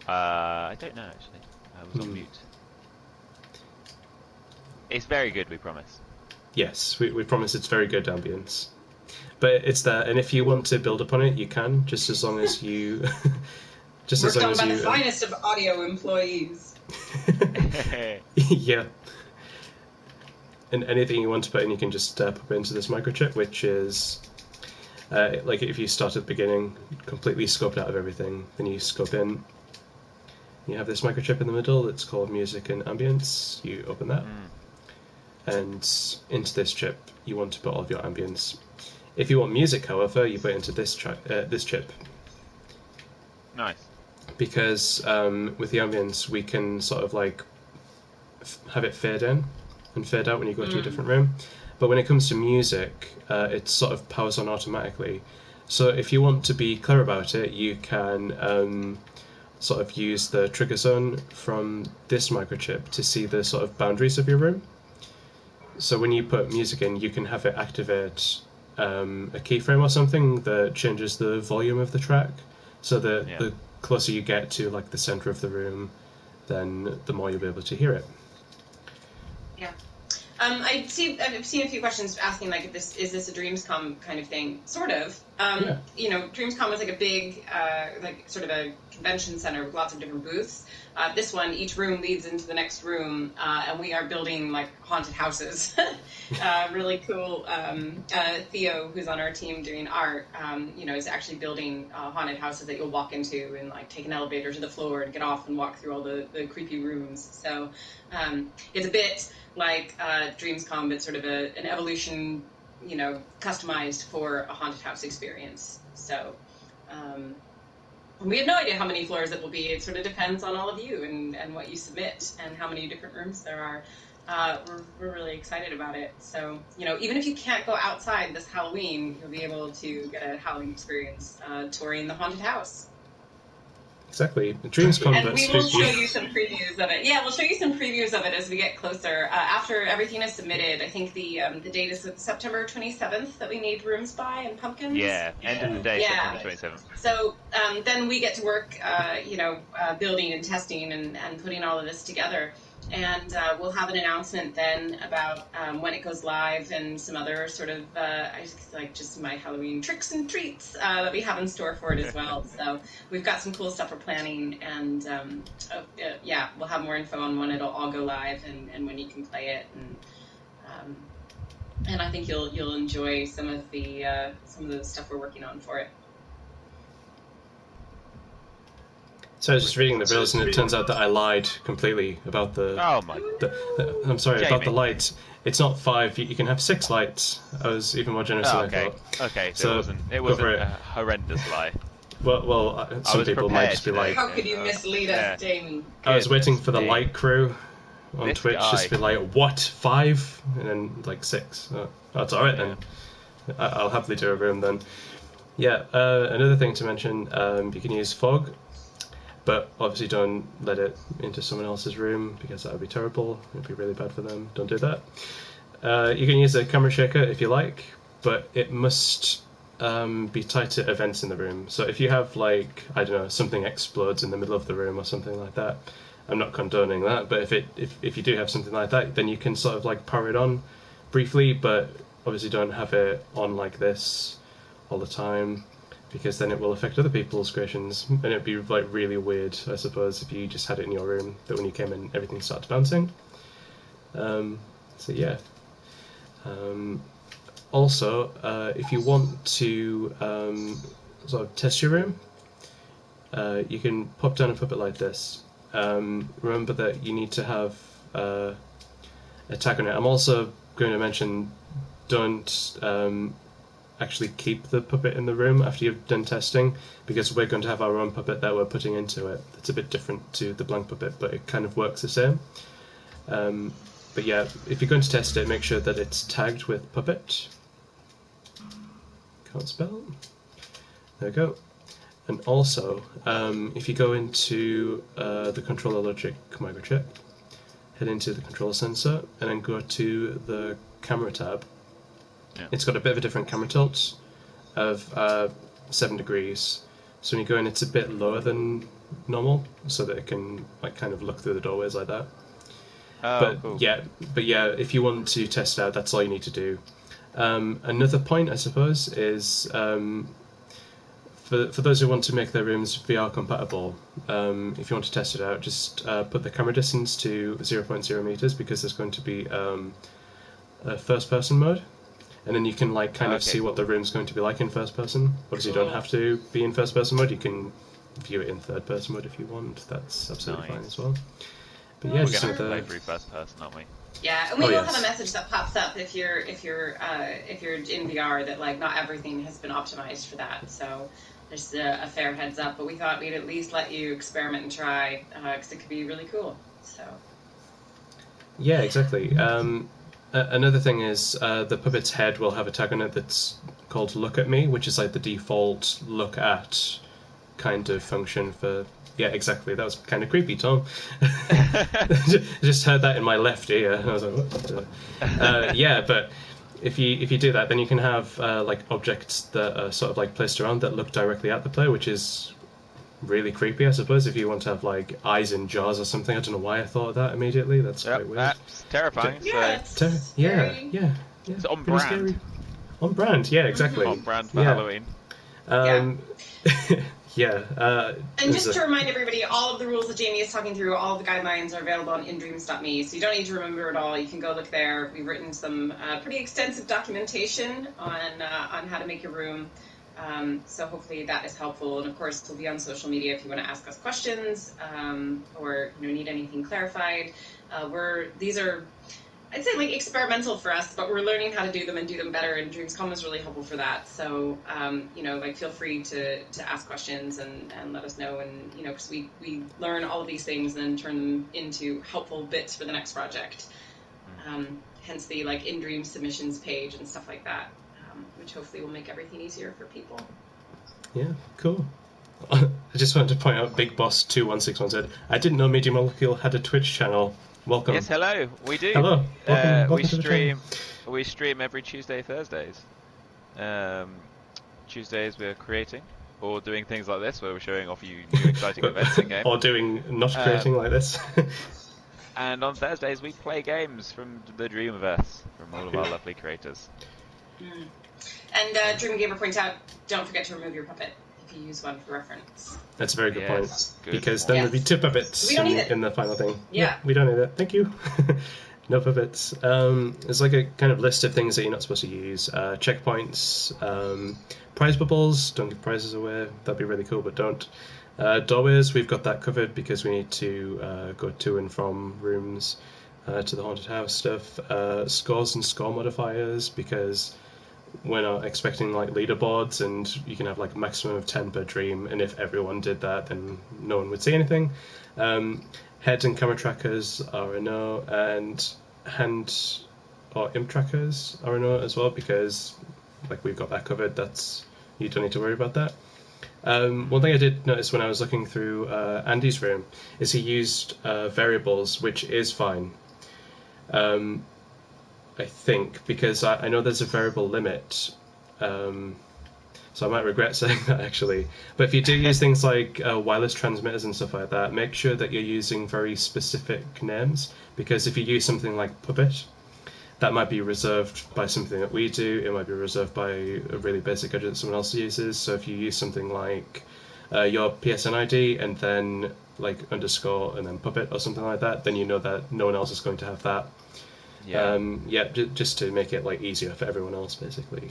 I don't know actually. I was on mute. It's very good, we promise. Yes, we promise it's very good ambience. But it's there, and if you want to build upon it, you can, just as long as you... just Worked as long on as by you... the finest of audio employees. Yeah. and anything you want to put in, you can just put into this microchip, which is like if you start at the beginning, completely scoped out of everything, then you scope in. You have this microchip in the middle. It's called music and ambience. You open that, and into this chip, you want to put all of your ambience. If you want music, however, you put it into this chip. Nice. Because with the ambience, we can sort of like have it fade in and fade out when you go to a different room. But when it comes to music, it sort of powers on automatically. So if you want to be clear about it, you can sort of use the trigger zone from this microchip to see the sort of boundaries of your room. So when you put music in, you can have it activate a keyframe or something that changes the volume of the track, so that the closer you get to like the center of the room, then the more you'll be able to hear it. Yeah. I've seen a few questions asking like, is this a Dreamscom kind of thing? Sort of. You know, Dreamscom was like a big, like sort of a convention center with lots of different booths. This one, each room leads into the next room, and we are building like haunted houses. Really cool. Theo, who's on our team doing art, you know, is actually building haunted houses that you'll walk into and like take an elevator to the floor and get off and walk through all the creepy rooms. So it's a bit like Dreamscom, but sort of an evolution, you know, customized for a haunted house experience. So we have no idea how many floors it will be. It sort of depends on all of you and what you submit and how many different rooms there are. We're really excited about it. So, you know, even if you can't go outside this Halloween, you'll be able to get a Halloween experience touring the haunted house. Exactly. Dreamscom, and but we will spooky. show you some previews of it. Yeah, we'll show you some previews of it as we get closer. After everything is submitted, I think the date is September 27th that we need rooms by and pumpkins. Yeah, end of the day, September 27th. So then we get to work, you know, building and testing and putting all of this together. And we'll have an announcement then about when it goes live and some other sort of, like just my Halloween tricks and treats that we have in store for it as well. So we've got some cool stuff we're planning, and yeah, we'll have more info on when it'll all go live and when you can play it. And I think you'll enjoy some of the stuff we're working on for it. So I was just reading the rules, and it turns out that I lied completely about the. Oh my! I'm sorry, Jamie. about the lights. It's not 5. You can have 6 lights. I was even more generous than I thought. Okay, so it wasn't a horrendous lie. Well, some people might just be like. How could you mislead us, Jamie? I was waiting for the light crew on This Twitch guy. just to be like, what, 5? And then like 6. That's alright then. I'll happily do a room then. Yeah, another thing to mention, you can use fog, but obviously don't let it into someone else's room because that would be terrible. It would be really bad for them. Don't do that. You can use a camera shaker if you like, but it must be tied to events in the room. So if you have like, I don't know, something explodes in the middle of the room or something like that, I'm not condoning that, but if you do have something like that, then you can sort of like power it on briefly, but obviously don't have it on like this all the time, because then it will affect other people's creations, and it'd be like really weird, I suppose, if you just had it in your room that when you came in everything started bouncing. So yeah. Also, if you want to sort of test your room, you can pop down a puppet like this. Remember that you need to have a tag on it. I'm also going to mention, don't actually keep the puppet in the room after you've done testing, because we're going to have our own puppet that we're putting into it. It's a bit different to the blank puppet, but it kind of works the same. But yeah, if you're going to test it, make sure that it's tagged with puppet. Can't spell. There we go. And also, if you go into the controller logic microchip, head into the control sensor, and then go to the camera tab. Yeah. It's got a bit of a different camera tilt of 7 degrees. So when you go in, it's a bit lower than normal, so that it can like kind of look through the doorways like that. Cool. Yeah, if you want to test it out, that's all you need to do. Another point, I suppose, is for those who want to make their rooms VR compatible, if you want to test it out, just put the camera distance to 0.0 meters, because there's going to be first person mode, and then you can like kind of Okay, see what the cool. room's going to be like in first person. Obviously, you don't have to be in first person mode. You can view it in third person mode if you want. That's absolutely fine Nice. as well. But Oh, yeah, We're just gonna with have to play the through first person, aren't we? Yeah, and we Oh, will have a yes. message that pops up if you're in VR that like not everything has been optimized for that. So just a fair heads up. But we thought we'd at least let you experiment and try because it could be really cool. So Yeah, exactly. Another thing is the puppet's head will have a tag on it that's called "Look at Me," which is like the default look at kind of function for. Yeah, exactly. That was kind of creepy, Tom. Just heard that in my left ear. I was like, what? Yeah, but if you do that, then you can have like objects that are sort of like placed around that look directly at the player, which is really creepy, I suppose. If you want to have like eyes in jars or something, I don't know why I thought of that immediately. That's Yep, quite weird. that's terrifying. yeah, So it's Yeah, very yeah, yeah. it's on Pretty brand. scary. On brand, yeah, exactly. On brand for Yeah. Halloween. yeah. Yeah. And just to remind everybody, all of the rules that Jamie is talking through, all of the guidelines are available on indreams.me, so you don't need to remember it all. You can go look there. We've written some pretty extensive documentation on how to make your room. So hopefully that is helpful. And of course, we'll be on social media if you want to ask us questions or need anything clarified. These are, I'd say, like experimental for us, but we're learning how to do them and do them better. And DreamsCom is really helpful for that. So like feel free to ask questions and let us know. And because we learn all of these things and then turn them into helpful bits for the next project. Hence the like in Dream submissions page and stuff like that. Which hopefully will make everything easier for people. Yeah, cool. I just wanted to point out Big Boss 2161 said, I didn't know Media Molecule had a Twitch channel. Welcome. Yes, hello. We do. Hello. Welcome we to the channel. stream every Tuesday, Thursdays. Tuesdays we're creating or doing things like this where we're showing off you new exciting events in game. Or doing not creating like this. And on Thursdays we play games from the Dreamiverse from all of our lovely creators. And Dreamgamer points out, don't forget to remove your puppet if you use one for reference. That's a very good Yes, point. good Because point. then there'd be two puppets We don't need it. in the final thing. Yeah. We don't need that. Thank you. No puppets. There's like a kind of list of things that you're not supposed to use. Checkpoints, prize bubbles. Don't give prizes away. That'd be really cool, but don't. Doorways, we've got that covered because we need to go to and from rooms to the haunted house stuff. Scores and score modifiers, because we're not expecting like leaderboards, and you can have like a maximum of 10 per dream, and if everyone did that, then no one would see anything. Head and camera trackers are a no, and hand or imp trackers are a no as well, because like we've got that covered. That's, you don't need to worry about that. One thing I did notice when I was looking through Andy's room is he used variables, which is fine. I think, because I know there's a variable limit, so I might regret saying that actually. But if you do use things like wireless transmitters and stuff like that, make sure that you're using very specific names, because if you use something like Puppet, that might be reserved by something that we do, it might be reserved by a really basic gadget that someone else uses. So if you use something like your PSN ID and then like underscore and then Puppet or something like that, then you know that no one else is going to have that. Yeah. Just to make it like easier for everyone else, basically.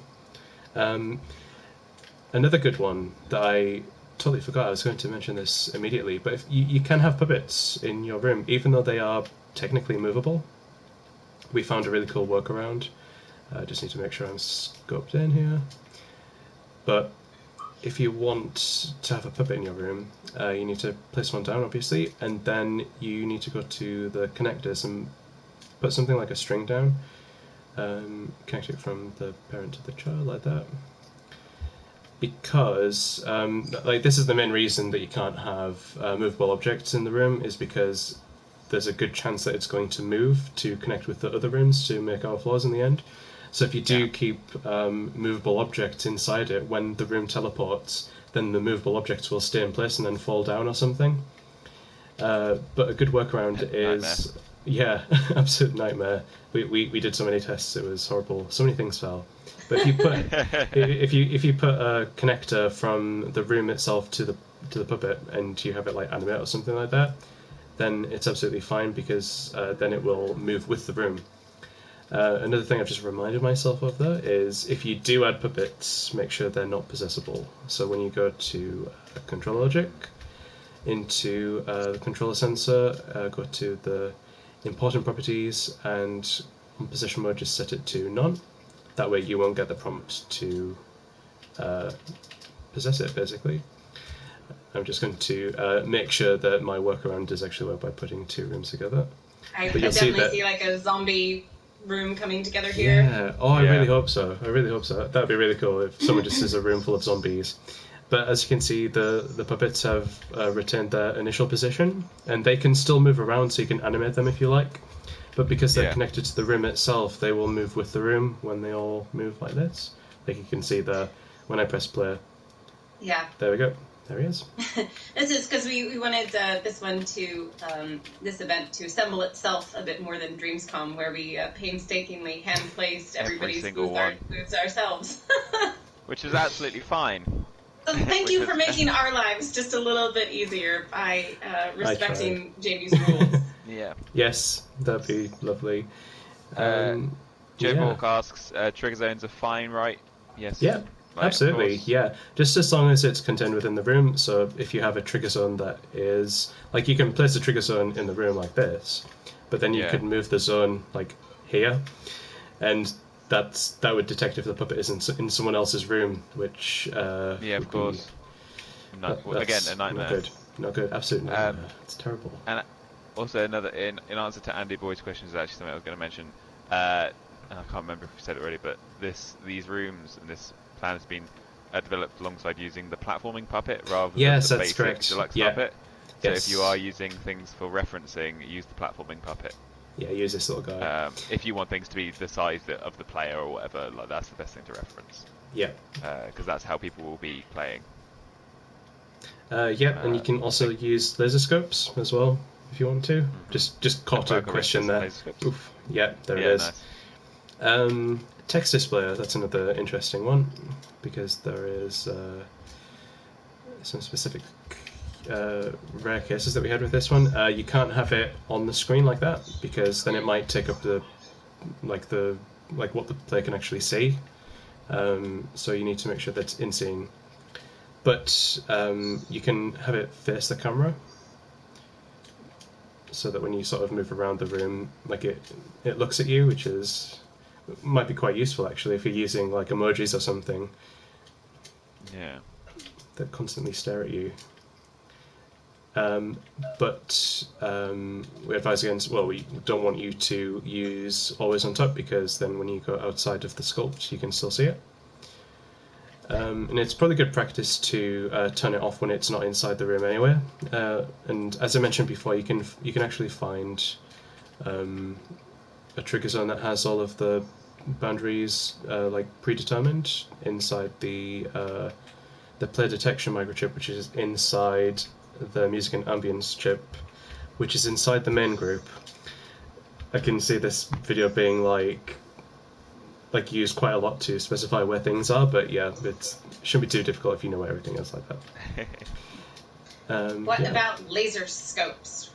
Another good one that I totally forgot, I was going to mention this immediately, but if you can have puppets in your room, even though they are technically movable. We found a really cool workaround. I just need to make sure I'm scoped in here. But if you want to have a puppet in your room, you need to place one down, obviously, and then you need to go to the connectors and put something like a string down, connect it from the parent to the child like that. Because like this is the main reason that you can't have movable objects in the room, is because there's a good chance that it's going to move to connect with the other rooms to make our floors in the end. So if you do keep movable objects inside it, when the room teleports, then the movable objects will stay in place and then fall down or something. But a good workaround is... Yeah, absolute nightmare. We did so many tests, it was horrible. So many things fell. But if you put if you put a connector from the room itself to the puppet, and you have it like animate or something like that, then it's absolutely fine, because then it will move with the room. Another thing I've just reminded myself of though is if you do add puppets, make sure they're not possessable. So when you go to control logic, into the controller sensor, go to the important properties, and on position mode just set it to none. That way you won't get the prompt to possess it, basically. I'm just going to make sure that my workaround does actually work by putting 2 rooms together. I But you'll definitely see see like a zombie room coming together here. Yeah. Oh, I Yeah. really hope so. I really hope so. That'd be really cool if someone just is a room full of zombies. But as you can see, the puppets have retained their initial position, and they can still move around, so you can animate them if you like. But because they're Yeah. connected to the room itself, they will move with the room when they all move like this. Like you can see there, when I press play. Yeah. There we go. There he is. This is because we wanted this one to, this event to assemble itself a bit more than Dreamscom, where we painstakingly hand-placed Every everybody's single booths ourselves. Which is absolutely fine. So thank you Which for was- making our lives just a little bit easier by respecting Jamie's rules. Yeah. Yes, that'd be lovely. Joe yeah. Mork asks, trigger zones are fine, right? Yes. Yeah, Like, of absolutely. course. Yeah, just as long as it's contained within the room. So if you have a trigger zone that is like you can place a trigger zone in the room like this, but then you Yeah. could move the zone like here, and that would detect if the puppet is in someone else's room, which Yeah, would of course. No, again, that's a nightmare. Not good. Not good. Absolutely nightmare. It's terrible. And also another in answer to Andy Boyd's question is actually something I was going to mention. And I can't remember if we said it already, but these rooms and this plan has been developed alongside using the platforming puppet rather Yes, than the that's basic correct. deluxe Yeah. puppet. So Yes. if you are using things for referencing, use the platforming puppet. Yeah, use this little guy. If you want things to be the size of the player or whatever, like that's the best thing to reference. Yeah. Because that's how people will be playing. Yeah, and you can also use laser scopes as well if you want to. Just caught a Burger question Rangers there. laser scopes. Oof. Yeah, there Yeah, it is. nice. Text displayer, that's another interesting one because there is some specific rare cases that we had with this one. You can't have it on the screen like that because then it might take up the what the player can actually see. So you need to make sure that it's in scene. But you can have it face the camera so that when you sort of move around the room, like it looks at you, which might be quite useful actually if you're using like emojis or something Yeah. that constantly stare at you. But we advise against. Well, we don't want you to use always on top because then when you go outside of the sculpt, you can still see it. And it's probably good practice to turn it off when it's not inside the room anyway. And as I mentioned before, you can actually find a trigger zone that has all of the boundaries like predetermined inside the play detection microchip, which is inside the music and ambience chip, which is inside the main group. I can see this video being like used quite a lot to specify where things are, but yeah, it shouldn't be too difficult if you know where everything is like that. What yeah. about laser scopes?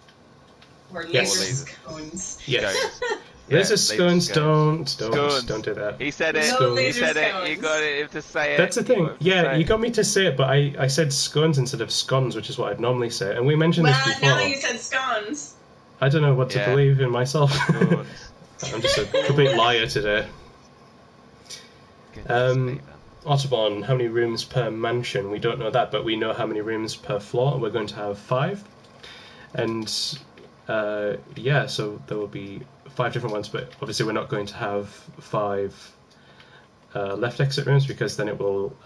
Or Yes. laser scones? Yes. Scones. Laser Yeah, scones, scones. don't Scones. do that. He said it. No Scones. He laser said it. scones. You got it to say it. That's the thing. got to Yeah, say you it. got me to say it, but I said scones instead of scones, which is what I'd normally say. And we mentioned Well, this before. now that you said scones. I don't know what to Yeah. believe in myself. Scones. I'm just a complete liar today. Goodness me, man. Autobahn, how many rooms per mansion? We don't know that, but we know how many rooms per floor. We're going to have 5. And yeah, so there will be 5 different ones, but obviously we're not going to have 5 left exit rooms because then it will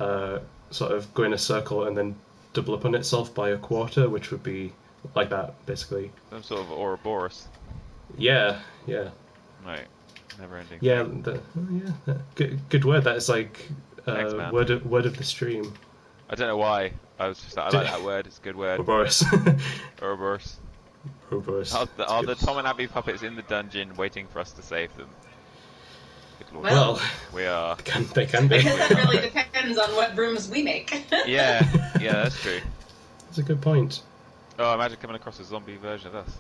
sort of go in a circle and then double up on itself by a quarter, which would be like that, basically. Some sort of Ouroboros. Yeah. Right. Never ending. Yeah, thing. good word. That is like Thanks, man. word of the stream. I don't know why. I was just. I like that word. It's a good word. Ouroboros. Ouroboros. Ouroboros. Are the Tom and Abby puppets in the dungeon waiting for us to save them? Good lord. Well, We are. they can be. Because that really depends on what rooms we make. Yeah, that's true. That's a good point. Oh, imagine coming across a zombie version of us.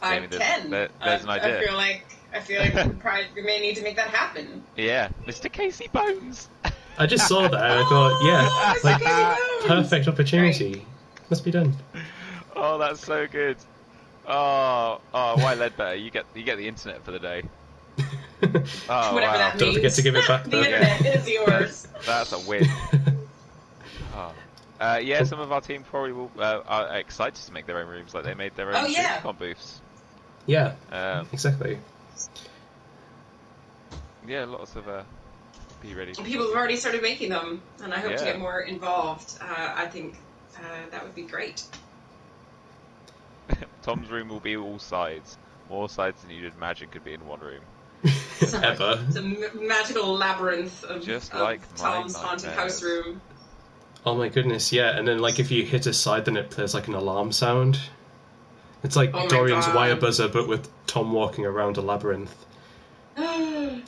Jamie, 5'10". there's an idea. I feel like I feel like we may need to make that happen. Yeah, Mr. Casey Bones. I just saw that and I thought, yeah, Mr. like Casey Bones! perfect opportunity. Must be done. Oh, that's so good. Oh, why Ledbetter? You get the internet for the day. Oh, Whatever wow. that Don't means. forget to give it back, The though. internet is yours. That's a win. Oh. Yeah, some of our team probably are excited to make their own rooms, like they made their own Dreamscon booths. Yeah, Um, exactly. yeah, lots of be ready. People have already started making them, and I hope to Yeah. get more involved. I think that would be great. Tom's room will be all sides, more sides than you'd imagine could be in one room. Ever. It's a magical labyrinth of, Just of like my Tom's haunted nightmares. house room. Oh my goodness, yeah. And then, like, if you hit a side, then it plays like an alarm sound. It's like Oh my Dorian's God. wire buzzer, but with Tom walking around a labyrinth. I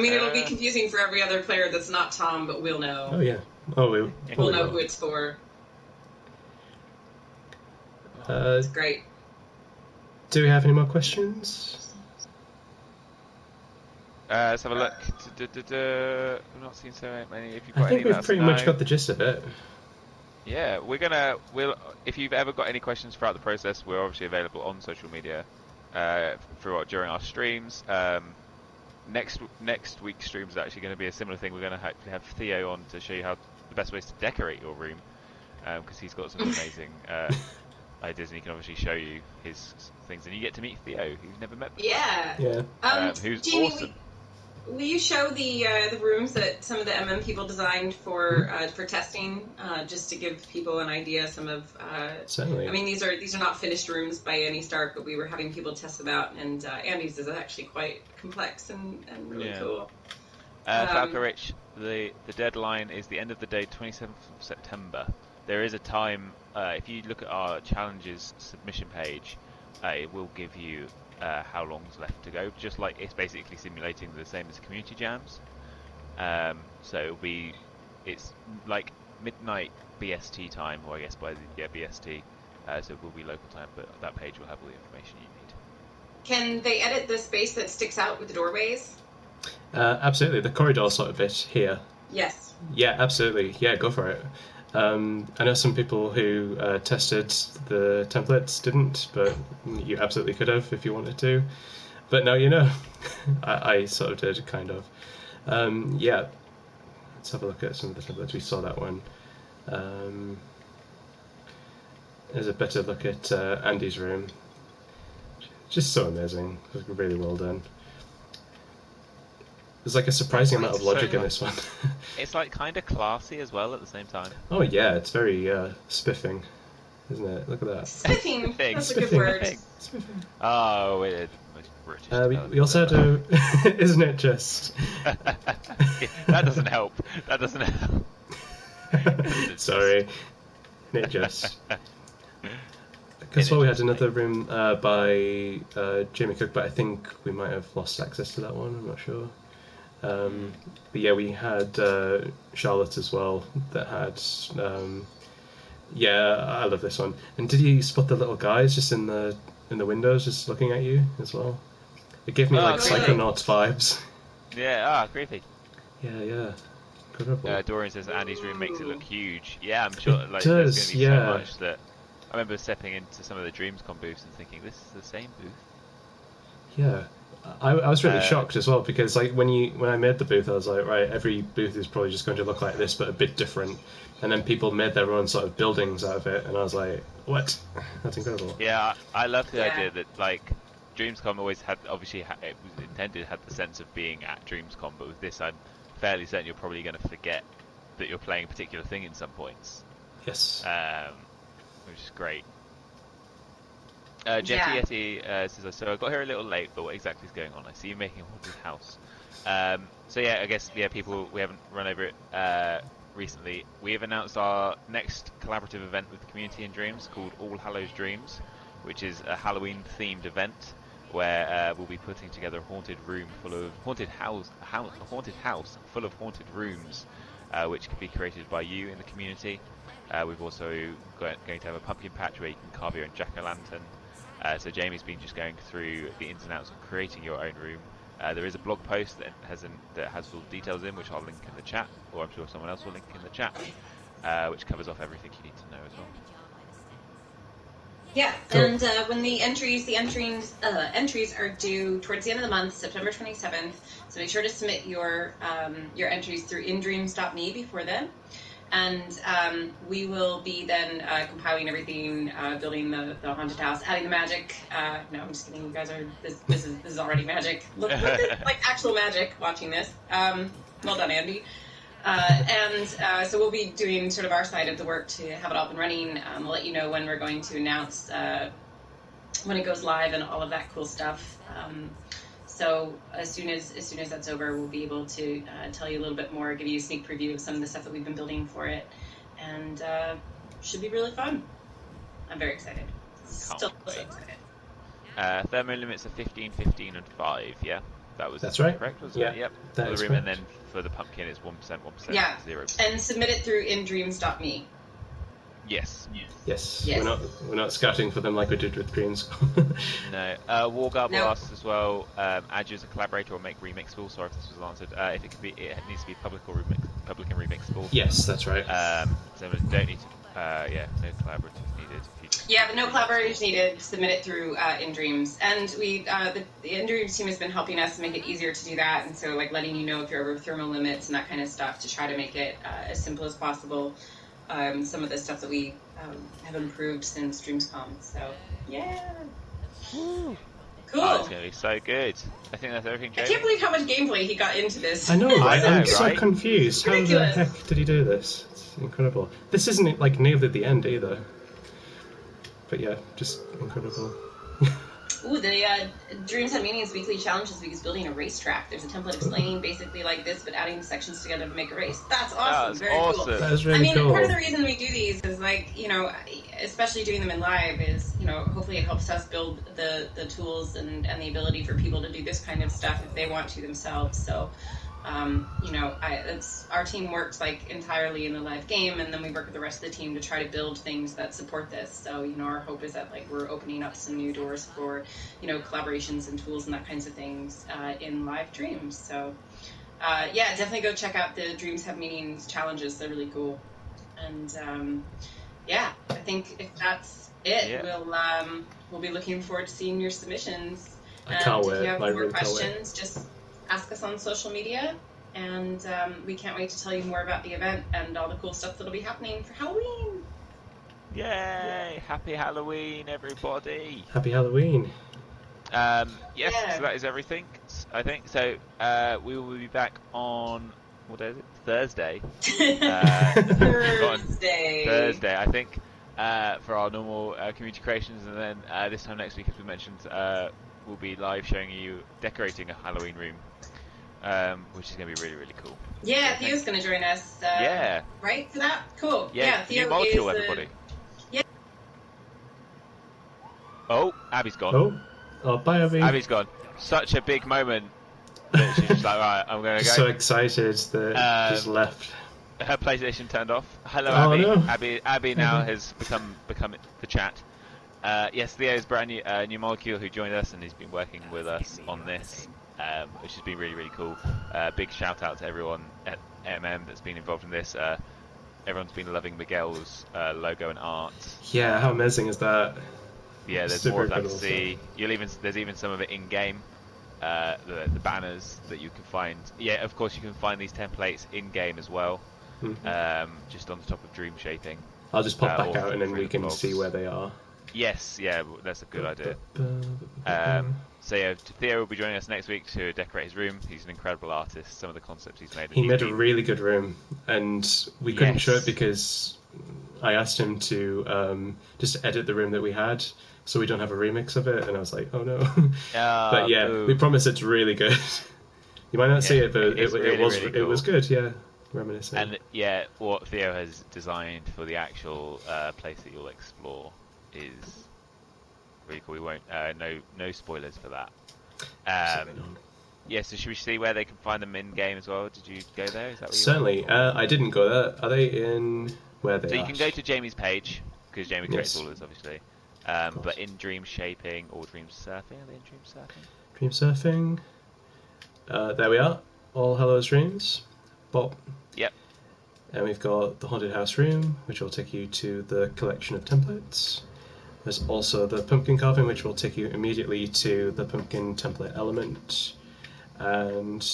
mean, it'll be confusing for every other player that's not Tom, but we'll know. Oh yeah. Oh, We'll probably know will. who it's for. Uh, Great. do we have any more questions? Let's have a look. I've not seen so many. If you've got I think any, we've let us pretty much know. got the gist of it. Yeah, if you've ever got any questions throughout the process, we're obviously available on social media during our streams. Next week's stream is actually going to be a similar thing. We're going to have Theo on to show you how the best ways to decorate your room, because he's got some amazing ideas, and he can obviously show you his things. And you get to meet Theo, who you've never met before. Yeah. Yeah. Who's Jamie, awesome. Will you show the rooms that some of the MM people designed for testing, just to give people an idea? Some of Certainly. I mean, these are not finished rooms by any start, but we were having people test them out, and Andy's is actually quite complex and really cool. Falco Rich, the deadline is the end of the day, 27th of September. There is a time, if you look at our challenges submission page, it will give you how long's left to go. Just like it's basically simulating the same as community jams. So it's like midnight BST time, or I guess BST. So it will be local time, but that page will have all the information you need. Can they edit the space that sticks out with the doorways? Absolutely. The corridor sort of bit here. Yes. Yeah, absolutely. Yeah, go for it. I know some people who tested the templates didn't, but you absolutely could have if you wanted to. But now you know. I sort of did, kind of. Yeah. Let's have a look at some of the templates. We saw that one. There's a better look at Andy's room. Just so amazing. Really well done. There's like a surprising amount of logic in this one. It's like kind of classy as well at the same time. Oh yeah, it's very spiffing, isn't it? Look at that. Spiffing. That's a good Spiffing. word. Spiffing. Oh, it's British. We also had a... isn't it just... That doesn't help. That doesn't help. Sorry. It just... Because we had another room by Jamie Cook, but I think we might have lost access to that one. I'm not sure. But yeah, we had Charlotte as well that had... yeah, I love this one. And did you spot the little guys just in the windows just looking at you as well? It gave me like really? Psychonauts vibes. Yeah, creepy. Yeah. Incredible. Dorian says Andy's room makes it look huge. Yeah, I'm sure It like does, there's going to be yeah. so much that... I remember stepping into some of the Dreamscon booths and thinking, this is the same booth. Yeah. I was really shocked as well, because like when I made the booth, I was like, right, every booth is probably just going to look like this, but a bit different. And then people made their own sort of buildings out of it, and I was like, what? That's incredible. Yeah, I love the idea that like Dreamscon always had, obviously it was intended, had the sense of being at Dreamscon, but with this I'm fairly certain you're probably going to forget that you're playing a particular thing in some points. Yes. Which is great. Jeffy Yeti says, so I got here a little late, but what exactly is going on? I see you making a haunted house. So yeah, I guess people, we haven't run over it recently. We have announced our next collaborative event with the community in Dreams called All Hallows Dreams, which is a Halloween-themed event where we'll be putting together a haunted house full of haunted rooms, which can be created by you in the community. We've also going to have a pumpkin patch where you can carve your own jack-o'-lantern. So Jamie's been just going through the ins and outs of creating your own room. There is a blog post that has all the details in, which I'll link in the chat, or I'm sure someone else will link in the chat, which covers off everything you need to know as well. Yeah, Cool. and when the entries are due towards the end of the month, September 27th. So make sure to submit your entries through indreams.me before then, and we will be then compiling everything, building the haunted house, adding the magic. No, I'm just kidding. You guys are this is already magic. Look like actual magic. Watching this. Well done, Andy. So we'll be doing sort of our side of the work to have it up and running. We'll let you know when we're going to announce when it goes live and all of that cool stuff. So as soon as that's over, we'll be able to tell you a little bit more, give you a sneak preview of some of the stuff that we've been building for it, and should be really fun. I'm very excited. Still so excited. Thermo limits are 15, 15, and 5. Yeah. That's right. Correct, wasn't Yeah, it? Yep. that For is the room, and correct. then for the pumpkin, it's 1%, 1%, Yeah, 0%. and submit it through indreams.me. Yes. Yes. Yes. We're not scouting for them like we did with Dreams. No. Wargarble No. asks as well, add you as a collaborator or make remixable. Sorry if this was answered. If it needs to be public and remixable. Yes, that's right. So we don't need to. No collaborators needed. Yeah, but no collaborators needed. Submit it through InDreams, and the InDreams team has been helping us make it easier to do that, and so like letting you know if you're over thermal limits and that kind of stuff to try to make it as simple as possible. Some of the stuff that we have improved since DreamsCon. So yeah, Woo. cool. Oh, it's going to be so good. I think that's everything, I Jamie. can't believe how much gameplay he got into this. I know, right? I know, I'm so right? confused. How the Ridiculous. heck did he do this? It's incredible. This isn't like nailed at the end either. But yeah, just incredible. Ooh, the Dreams Have Meanings weekly challenge this week is building a racetrack. There's a template explaining basically like this, but adding sections together to make a race. That's awesome. That's Very awesome. cool. That is really cool. Part of the reason we do these is like, especially doing them in live is, hopefully it helps us build the tools and the ability for people to do this kind of stuff if they want to themselves. So, our team works like entirely in the live game, and then we work with the rest of the team to try to build things that support this. So, our hope is that like we're opening up some new doors for, collaborations and tools and that kinds of things in live dreams. So, definitely go check out the Dreams Have Meanings challenges. They're really cool. And I think if that's it, we'll be looking forward to seeing your submissions. I can't wait. If you have I more really can't wait. questions, just ask us on social media, and we can't wait to tell you more about the event and all the cool stuff that'll be happening for Halloween. Yay! Happy Halloween, everybody! Happy Halloween. Yes, Yeah. so that is everything, I think. So we will be back on, what day is it? Thursday. Thursday, I think, for our normal community creations, and then this time next week, as we mentioned, we'll be live showing you decorating a Halloween room, which is going to be really, really cool. Yeah, Theo's going to join us. Right, for that? Cool. Yeah, Theo new molecule, is everybody. Yeah. Oh, Abby's gone. Oh, bye, Abby. Abby's gone. Such a big moment that she's just like, right, I'm going to go. So excited that just left. Her PlayStation turned off. Hello, Oh, Abby. no. Abby now has become the chat. Yes, Theo's brand new molecule who joined us and he's been working with us on this, which has been really, really cool. Big shout out to everyone at that's been involved in this. Everyone's been loving Miguel's logo and art. Yeah, how amazing is that? Yeah, there's Super more of that to cool see. There's even some of it in game. The banners that you can find. Yeah, of course you can find these templates in game as well. Just on the top of Dream Shaping. I'll just pop back or out and then through we the can blogs. see where they are. Yes, yeah, that's a good idea. So yeah, Theo will be joining us next week to decorate his room. He's an incredible artist. Some of the concepts he's made. He made a really good room, and we couldn't show it because I asked him to just edit the room that we had, so we don't have a remix of it. And I was like, oh no. But yeah, we promise it's really good. You might not see it, but it was good. Yeah, reminiscent. And yeah, what Theo has designed for the actual place that you'll explore is really cool. We won't no spoilers for that. Yeah, so should we see where they can find them in game as well? Did you go there? Is that what you Certainly. I didn't go there. Are they in where they are? So you can go to Jamie's page because Jamie creates all of this, obviously. But in dream shaping or dream surfing, are they in dream surfing? Dream surfing. There we are. All Hallows Dreams. Bop. Yep. And we've got the Haunted House room, which will take you to the collection of templates. There's also the pumpkin carving, which will take you immediately to the pumpkin template element. And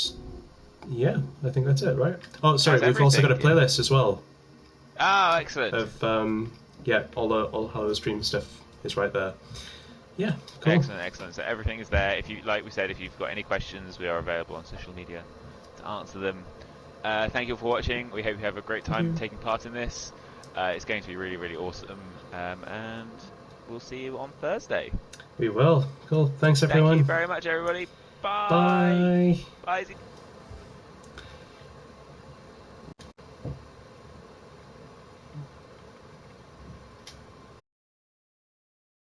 yeah, I think that's it, right? Oh, sorry, That's we've also got a everything, playlist as well Oh, excellent. of all Hallows Dream stuff is right there. Yeah, cool. Excellent. So everything is there. If you, like we said, if you've got any questions, we are available on social media to answer them. Thank you all for watching. We hope you have a great time taking part in this. It's going to be really, really awesome. And we'll see you on Thursday. We will. Cool. Thanks, everyone. Thank you very much, everybody. Bye. Bye. Bye.